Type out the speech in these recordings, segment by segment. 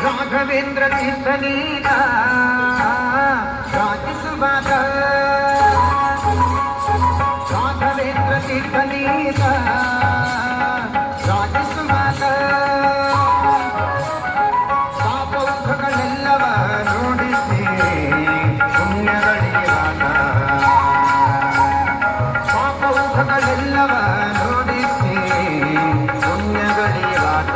ರಾಘವೇಂದ್ರ ತೀರ್ಥನೀತ ರಾಜಿಸುವಾಗ ರಾಘವೇಂದ್ರ ತೀರ್ಥನೀತ ರಾಜಿಸುವಾಗ ಪಾಪೌಘಗಳೆಲ್ಲವ ನೋಡಿಸಿ ಪುಣ್ಯಗಳಿವಾಗ ಪಾಪೌಘಗಳೆಲ್ಲವ ನೋಡಿಸಿ ಪುಣ್ಯಗಳಿವಾಗ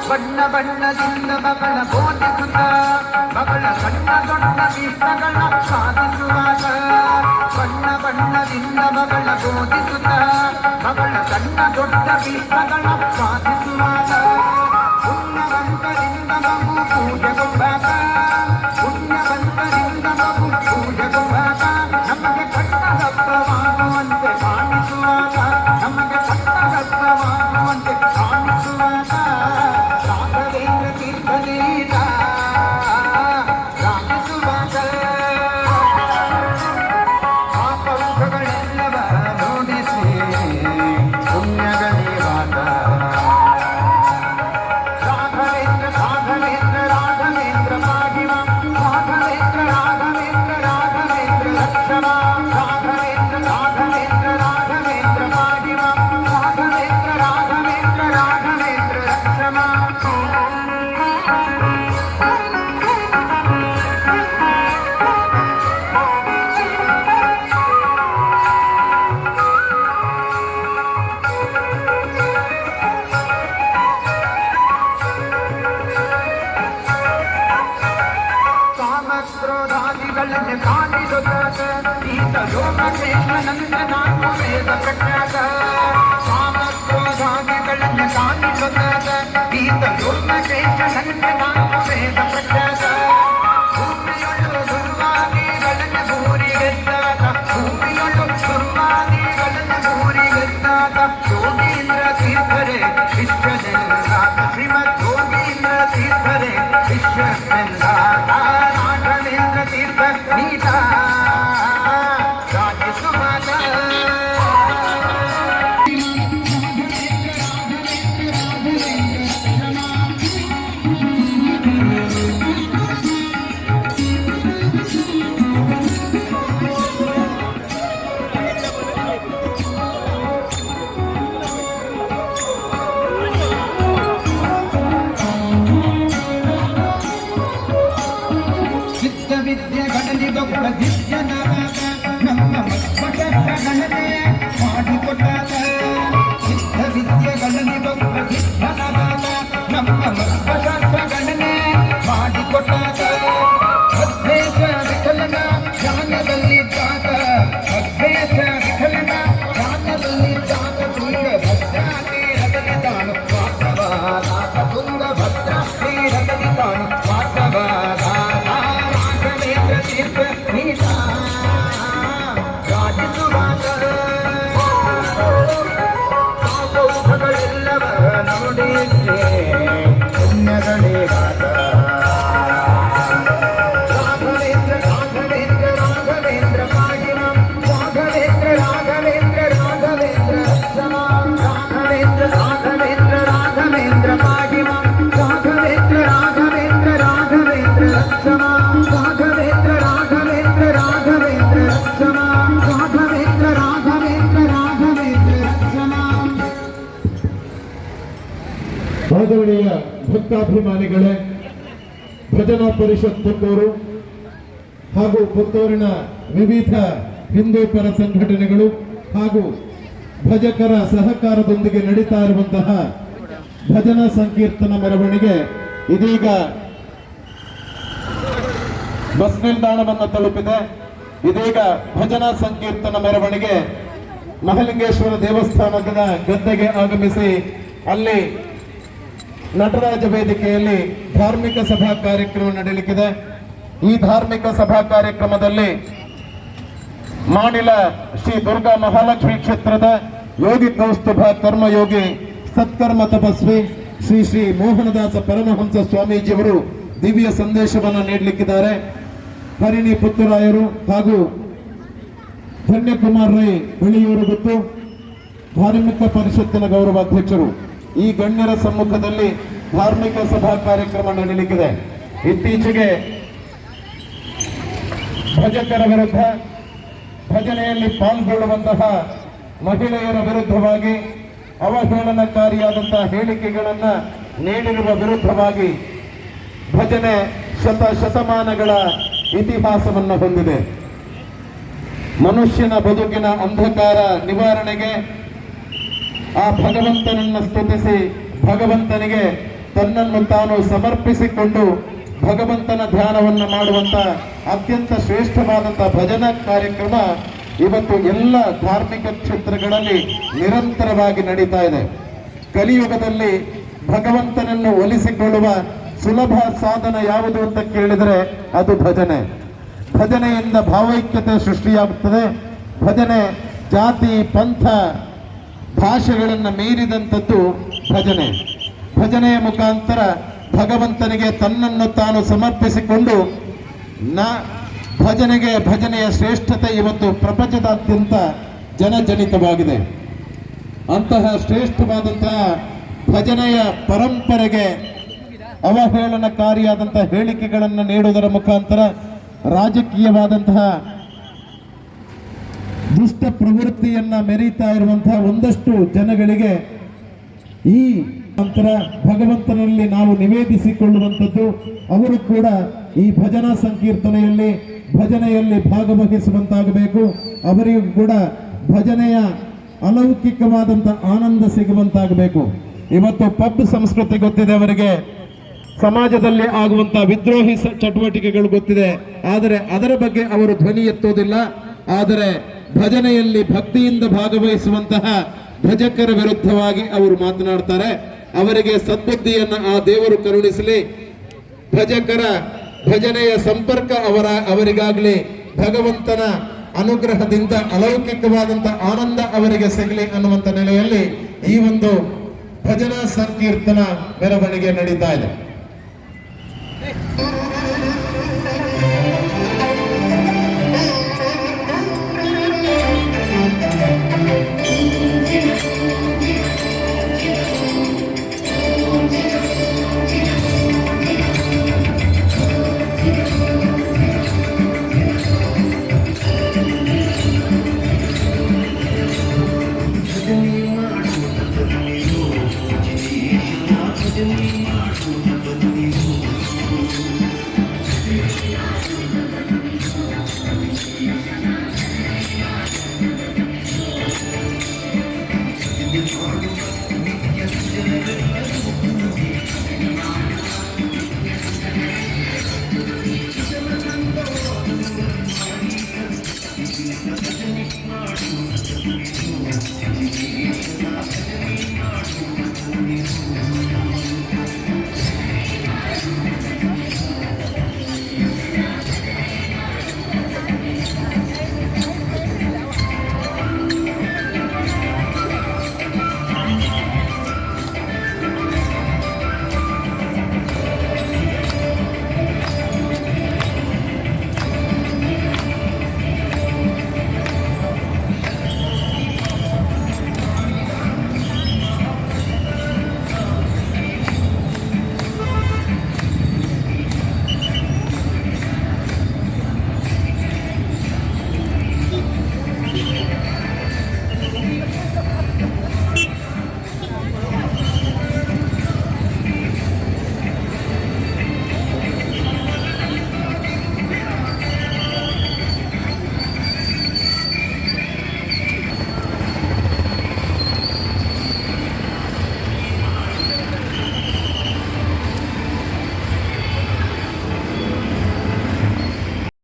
ಬಣ್ಣ ಬಣ್ಣದಿಂದ ಮಗಳ ಬೋಧಿಸುತ್ತ ಮಗಳ ಸಣ್ಣ ದೊಡ್ಡ ಇಷ್ಟಗಳ ಸಾಧಿಸುವಾಗ ಬಣ್ಣ ಬಣ್ಣದಿಂದ ಮಗಳ ಬೋಧಿಸುತ್ತ ಮಗಳ ಸಣ್ಣ ದೊಡ್ಡ ಇಷ್ಟಗಳ ಸಾಧಿಸುವಾಗ ಪುಣ್ಯವಂತರಿಂದ ಮಗು ಪೂಜೆಗೊಂಡಾಗ ಪುಣ್ಯವಂತರಿಂದ ಮಗು ಪೂಜೆಗೊಂಡಾಗ ನಮಗೆ ಕಟ್ಟದಪ್ಪವಾಗುವಂತೆ ಕಾಣಿಸುವಾಗ ನಮಗೆ ಕಟ್ಟದಪ್ಪವಾಗುವಂತೆ ಕಾಣಿಸುವಾಗ ರಾಘವೇಂದ್ರ ತೀರ್ಥನೀತ ರಾಜಿಸುವಾಗ ಪಾಪೌಘಗಳೆಲ್ಲವ ನೋಡಿಸಿ ಪುಣ್ಯಗಳಿವಾಗ ರಾಘವೇಂದ್ರ ರಾಘವೇಂದ್ರ ರಾಘವೇಂದ್ರ ಪಾಗಿವ ರಾಘವೇಂದ್ರ ರಾಘವೇಂದ್ರ ರಾಘವೇಂದ್ರ ಲಕ್ಷಣ ರಾಘವೇಂದ್ರ ರಾಘವೇಂದ್ರ ರಾಘವೇಂದ್ರ ಪಾಗಿವ ರಾಘವೇಂದ್ರ ರಾಘವೇಂದ್ರ ರಾಘವೇಂದ್ರ ಲಕ್ಷಣ ಕಾಮಕ್ರೋಧಾದಿಗಳನ್ನು ಕಾಣಿಸುತ್ತಾಗ ಈತ ಲೋಕೇಶ್ವರನಂದ ನಾಲ್ಕು ವೇದ ಪ್ರಖ್ಯಾತ ಕಾಮಕ್ರೋಧಾದಿಗಳನ್ನು ಕಾಣಿಸುತ್ತಾಗ ಈತ ಲೋಕೇಶ್ವರನಂದ ನಾಲ್ಕು ವೇದ ಪ್ರಖ್ಯಾತ ಭೂಮಿಯೊಳು ದುರ್ವಾದಿಗಳನ್ನು ಭೂರಿಗೆದ್ದಾಗ ಭೂಮಿಯೊಳು ದುರ್ವಾದಿಗಳನ್ನು ಭೂರಿಗೆದ್ದಾಗ ಯೋಗೀಂದ್ರ ತೀರ್ಥರೇ ವಿಶ್ವನೆಲ್ಲಾಗ ಶ್ರೀಮದ್ ಯೋಗೀಂದ್ರ ತೀರ್ಥರೇ ವಿಶ್ವನೆಲ್ಲಾಗ ರಾಘವೇಂದ್ರ ತೀರ್ಥ ನೀತ ರಾಜಿಸುವಾಗ ವಿದ್ಯೆಗಳಲ್ಲಿ ದೊಡ್ಡ ದಿವ್ಯನಾಗ ನಮ್ಮ ಮಕ್ಕಳೇ ಮಾಡಿಕೊಟ್ಟಾಗ ಸಿದ್ಧ ವಿದ್ಯೆಗಳಲ್ಲಿ ದೊಡ್ಡ ದಿವ್ಯನಾಗ ನಮ್ಮ ಮಕ್ಕಳೇ ಮಾಡಿಕೊಟ್ಟಾಗ ಅದ್ವೈತ ವಿಠಲನ ಧ್ಯಾನದಲ್ಲಿದ್ದಾಗ ಅದ್ವೈತ ವಿಠಲನ ಧ್ಯಾನದಲ್ಲಿದ್ದಾಗ ತುಂಗಭದ್ರಾ ತೀರದಲ್ಲಿ ತಾನು ವಾಸವಾದ ತುಂಗಭದ್ರಾ ತೀರದಲ್ಲಿ ತಾನು ವಾಸವಾದ ತೀರ್ಥ ರಾಜಿಸುವಾಗ ಪಾಪೌಘಗಳೆಲ್ಲವ ನೋಡಿದ್ರೆ ಪುಣ್ಯಗಳಿಗಾದ ರಾಘವೇಂದ್ರ ರಾಘವೇಂದ್ರ ರಾಘವೇಂದ್ರ ಪಾಗಿನ ರಾಘವೇಂದ್ರ ರಾಘವೇಂದ್ರ ರಾಘವೇಂದ್ರ ರಕ್ಷಮ ರಾಘವೇಂದ್ರ ರಾಘವೇಂದ್ರ ರಾಘವೇಂದ್ರ ಪಾಗಿನ ರಾಘವೇಂದ್ರ ರಾಘವೇಂದ್ರ ರಾಘವೇಂದ್ರ ರಕ್ಷಮ ರಾಘವೇಂದ್ರ ರಾಘವೇಂದ್ರ ರಾಘವೇಂದ್ರ ರಕ್ಷಮ ರಾಘವೇಂದ್ರ ರಾಘವೇಂದ್ರ ರಾಘವೇಂದ್ರ ರಕ್ಷಮ. ಆದರಣೀಯ ಭಕ್ತಾಭಿಮಾನಿಗಳೇ, ಭಜನಾ ಪರಿಷತ್ ಪುತ್ತೂರು ಹಾಗೂ ಪುತ್ತೂರಿನ ವಿವಿಧ ಹಿಂದೂ ಪರ ಸಂಘಟನೆಗಳು ಹಾಗೂ ಭಜಕರ ಸಹಕಾರದೊಂದಿಗೆ ನಡೀತಾ ಇರುವಂತಹ ಭಜನಾ ಸಂಕೀರ್ತನ ಮೆರವಣಿಗೆ ಇದೀಗ ಬಸ್ ನಿಲ್ದಾಣವನ್ನು ತಲುಪಿದೆ. ಇದೀಗ ಭಜನಾ ಸಂಕೀರ್ತನ ಮೆರವಣಿಗೆ ಮಹಾಲಿಂಗೇಶ್ವರ ದೇವಸ್ಥಾನದ ಗದ್ದೆಗೆ ಆಗಮಿಸಿ ಅಲ್ಲಿ ನಟರಾಜ ವೇದಿಕೆಯಲ್ಲಿ ಧಾರ್ಮಿಕ ಸಭಾ ಕಾರ್ಯಕ್ರಮ ನಡೆಯಲಿಕ್ಕಿದೆ. ಈ ಧಾರ್ಮಿಕ ಸಭಾ ಕಾರ್ಯಕ್ರಮದಲ್ಲಿ ಮಾಡಿಲ ಶ್ರೀ ದುರ್ಗಾ ಮಹಾಲಕ್ಷ್ಮಿ ಕ್ಷೇತ್ರದ ಯೋಗಿ ಕೌಸ್ತುಭ ಕರ್ಮಯೋಗಿ ಸತ್ಕರ್ಮ ತಪಸ್ವಿ ಶ್ರೀ ಶ್ರೀ ಮೋಹನದಾಸ ಪರಮಹಂಸ ಸ್ವಾಮೀಜಿಯವರು ದಿವ್ಯ ಸಂದೇಶವನ್ನು ನೀಡಲಿಕ್ಕಿದ್ದಾರೆ. ಹರಿಣಿ ಪುತ್ತರಾಯರು ಹಾಗೂ ಧನ್ಯಕುಮಾರ್ ರೈ ಬೆಳೆಯೂರು ಗೊತ್ತು ಧಾರ್ಮಿಕ ಪರಿಷತ್ತಿನ ಗೌರವಾಧ್ಯಕ್ಷರು ಈ ಗಣ್ಯರ ಸಮ್ಮುಖದಲ್ಲಿ ಧಾರ್ಮಿಕ ಸಭಾ ಕಾರ್ಯಕ್ರಮ ನಡೆಯಲಿಕ್ಕಿದೆ. ಇತ್ತೀಚೆಗೆ ಭಜಕರ ವಿರುದ್ಧ ಭಜನೆಯಲ್ಲಿ ಪಾಲ್ಗೊಳ್ಳುವಂತಹ ಮಹಿಳೆಯರ ವಿರುದ್ಧವಾಗಿ ಅವಹೇಳನಕಾರಿಯಾದಂತಹ ಹೇಳಿಕೆಗಳನ್ನು ನೀಡಿರುವ ವಿರುದ್ಧವಾಗಿ ಭಜನೆ ಶತಮಾನಗಳ ಇತಿಹಾಸವನ್ನು ಹೊಂದಿದೆ. ಮನುಷ್ಯನ ಬದುಕಿನ ಅಂಧಕಾರ ನಿವಾರಣೆಗೆ ಆ ಭಗವಂತನನ್ನು ಸ್ತುತಿಸಿ ಭಗವಂತನಿಗೆ ತನ್ನನ್ನು ತಾನು ಸಮರ್ಪಿಸಿಕೊಂಡು ಭಗವಂತನ ಧ್ಯಾನವನ್ನು ಮಾಡುವಂತ ಅತ್ಯಂತ ಶ್ರೇಷ್ಠವಾದಂತಹ ಭಜನಾ ಕಾರ್ಯಕ್ರಮ ಇವತ್ತು ಎಲ್ಲ ಧಾರ್ಮಿಕ ಕ್ಷೇತ್ರಗಳಲ್ಲಿ ನಿರಂತರವಾಗಿ ನಡೀತಾ ಇದೆ. ಕಲಿಯುಗದಲ್ಲಿ ಭಗವಂತನನ್ನು ಒಲಿಸಿಕೊಳ್ಳುವ ಸುಲಭ ಸಾಧನ ಯಾವುದು ಅಂತ ಕೇಳಿದರೆ ಅದು ಭಜನೆ. ಭಜನೆಯಿಂದ ಭಾವೈಕ್ಯತೆ ಸೃಷ್ಟಿಯಾಗುತ್ತದೆ. ಭಜನೆ ಜಾತಿ ಪಂಥ ಭಾಷೆಗಳನ್ನು ಮೀರಿದಂಥದ್ದು ಭಜನೆ. ಭಜನೆಯ ಮುಖಾಂತರ ಭಗವಂತನಿಗೆ ತನ್ನನ್ನು ತಾನು ಸಮರ್ಪಿಸಿಕೊಂಡು ಭಜನೆಯ ಶ್ರೇಷ್ಠತೆ ಇವತ್ತು ಪ್ರಪಂಚದಾದ್ಯಂತ ಜನಜನಿತವಾಗಿದೆ. ಅಂತಹ ಶ್ರೇಷ್ಠವಾದಂತಹ ಭಜನೆಯ ಪರಂಪರೆಗೆ ಅವಹೇಳನಕಾರಿಯಾದಂತಹ ಹೇಳಿಕೆಗಳನ್ನು ನೀಡುವುದರ ಮುಖಾಂತರ ರಾಜಕೀಯವಾದಂತಹ ದುಷ್ಟ ಪ್ರವೃತ್ತಿಯನ್ನ ಮೆರೀತಾ ಇರುವಂತಹ ಒಂದಷ್ಟು ಜನಗಳಿಗೆ ಈ ನಂತರ ಭಗವಂತನಲ್ಲಿ ನಾವು ನಿವೇದಿಸಿಕೊಳ್ಳುವಂಥದ್ದು ಅವರು ಕೂಡ ಈ ಭಜನಾ ಸಂಕೀರ್ತನೆಯಲ್ಲಿ ಭಜನೆಯಲ್ಲಿ ಭಾಗವಹಿಸುವಂತಾಗಬೇಕು. ಅವರಿಗೂ ಕೂಡ ಭಜನೆಯ ಅಲೌಕಿಕವಾದಂಥ ಆನಂದ ಸಿಗುವಂತಾಗಬೇಕು. ಇವತ್ತು ಪಬ್ ಸಂಸ್ಕೃತಿ ಗೊತ್ತಿದೆ ಅವರಿಗೆ, ಸಮಾಜದಲ್ಲಿ ಆಗುವಂತಹ ವಿದ್ರೋಹಿ ಚಟುವಟಿಕೆಗಳು ಗೊತ್ತಿದೆ, ಆದರೆ ಅದರ ಬಗ್ಗೆ ಅವರು ಧ್ವನಿ ಎತ್ತುವುದಿಲ್ಲ. ಆದರೆ ಭಜನೆಯಲ್ಲಿ ಭಕ್ತಿಯಿಂದ ಭಾಗವಹಿಸುವಂತಹ ಭಜಕರ ವಿರುದ್ಧವಾಗಿ ಅವರು ಮಾತನಾಡ್ತಾರೆ. ಅವರಿಗೆ ಸದ್ಬುದ್ಧಿಯನ್ನ ಆ ದೇವರು ಕರುಣಿಸಲಿ. ಭಜಕರ ಭಜನೆಯ ಸಂಪರ್ಕ ಅವರಿಗಾಗಲಿ ಭಗವಂತನ ಅನುಗ್ರಹದಿಂದ ಅಲೌಕಿಕವಾದಂತಹ ಆನಂದ ಅವರಿಗೆ ಸಿಗಲಿ ಅನ್ನುವಂಥ ನೆಲೆಯಲ್ಲಿ ಈ ಒಂದು ಭಜನಾ ಸಂಕೀರ್ತನ ಮೆರವಣಿಗೆ ನಡೀತಾ ಇದೆ.